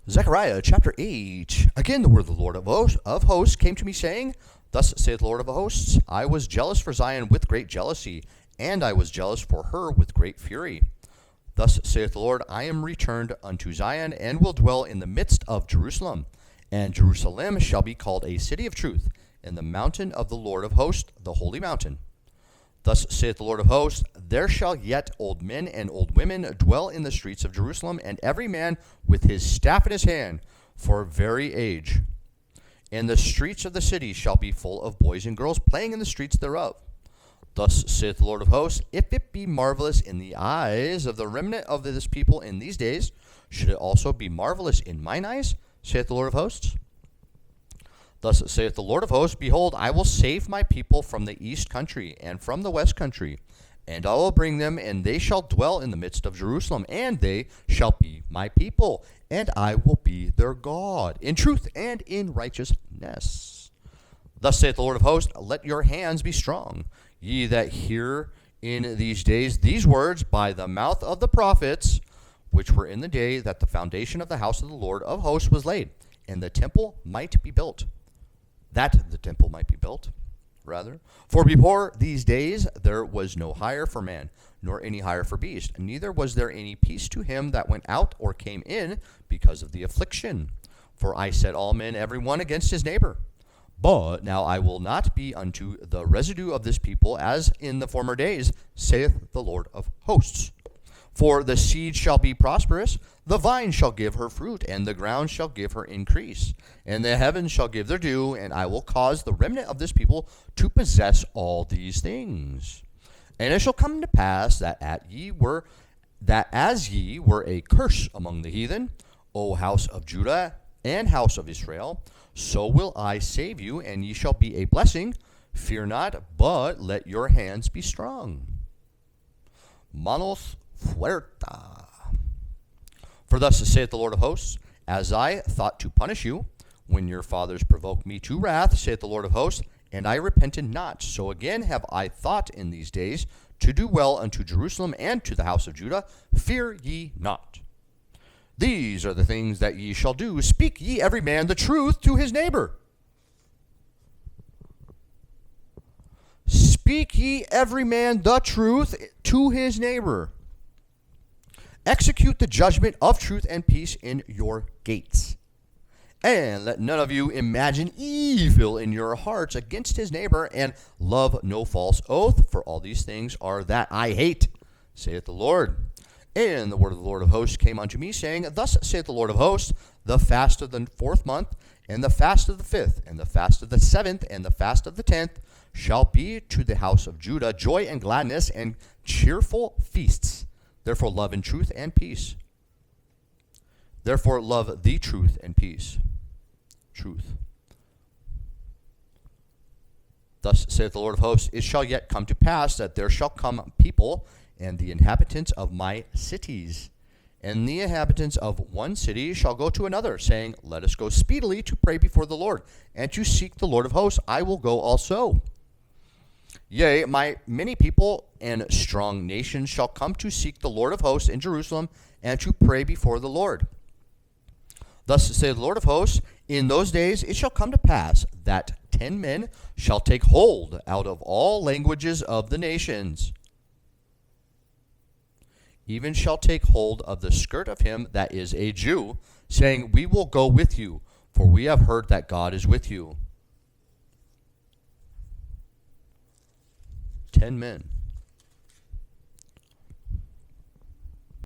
Zechariah chapter 8. Again, the word of the Lord of hosts came to me, saying, Thus saith the Lord of hosts, I was jealous for Zion with great jealousy, and I was jealous for her with great fury. Thus saith the Lord, I am returned unto Zion, and will dwell in the midst of Jerusalem. And Jerusalem shall be called a city of truth, and the mountain of the Lord of hosts, the holy mountain. Thus saith the Lord of hosts, There shall yet old men and old women dwell in the streets of Jerusalem, and every man with his staff in his hand, for very age. And the streets of the city shall be full of boys and girls playing in the streets thereof. Thus saith the Lord of hosts, If it be marvelous in the eyes of the remnant of this people in these days, should it also be marvelous in mine eyes, saith the Lord of hosts? Thus saith the Lord of hosts, Behold, I will save my people from the east country and from the west country, and I will bring them, and they shall dwell in the midst of Jerusalem, and they shall be my people, and I will be their God, in truth and in righteousness. Thus saith the Lord of hosts, Let your hands be strong, ye that hear in these days these words by the mouth of the prophets, which were in the day that the foundation of the house of the Lord of hosts was laid, and the temple might be built. That the temple might be built, rather. For before these days there was no hire for man, nor any hire for beast, neither was there any peace to him that went out or came in, because of the affliction. For I set all men every one against his neighbor. But now I will not be unto the residue of this people as in the former days, saith the Lord of hosts. For the seed shall be prosperous, the vine shall give her fruit, and the ground shall give her increase, and the heavens shall give their dew, and I will cause the remnant of this people to possess all these things. And it shall come to pass that as ye were a curse among the heathen, O house of Judah and house of Israel, so will I save you, and ye shall be a blessing. Fear not, but let your hands be strong. Manos fuerta. For thus saith the Lord of hosts, As I thought to punish you, when your fathers provoked me to wrath, saith the Lord of hosts, and I repented not, so again have I thought in these days to do well unto Jerusalem and to the house of Judah. Fear ye not. These are the things that ye shall do. Speak ye every man the truth to his neighbor. Speak ye every man the truth to his neighbor. Execute the judgment of truth and peace in your gates. And let none of you imagine evil in your hearts against his neighbor, and love no false oath, for all these things are that I hate, saith the Lord. And the word of the Lord of hosts came unto me, saying, Thus saith the Lord of hosts, the fast of the 4th month, and the fast of the 5th, and the fast of the 7th, and the fast of the 10th, shall be to the house of Judah joy and gladness and cheerful feasts. Therefore love in truth and peace. Therefore love the truth and peace. Truth. Thus saith the Lord of hosts, It shall yet come to pass that there shall come people and the inhabitants of my cities, and the inhabitants of one city shall go to another, saying, Let us go speedily to pray before the Lord, and to seek the Lord of hosts. I will go also. Yea, my many people and strong nations shall come to seek the Lord of hosts in Jerusalem, and to pray before the Lord. Thus saith the Lord of hosts, In those days it shall come to pass that 10 men shall take hold out of all languages of the nations, even shall take hold of the skirt of him that is a Jew, saying, We will go with you, for we have heard that God is with you. 10 men.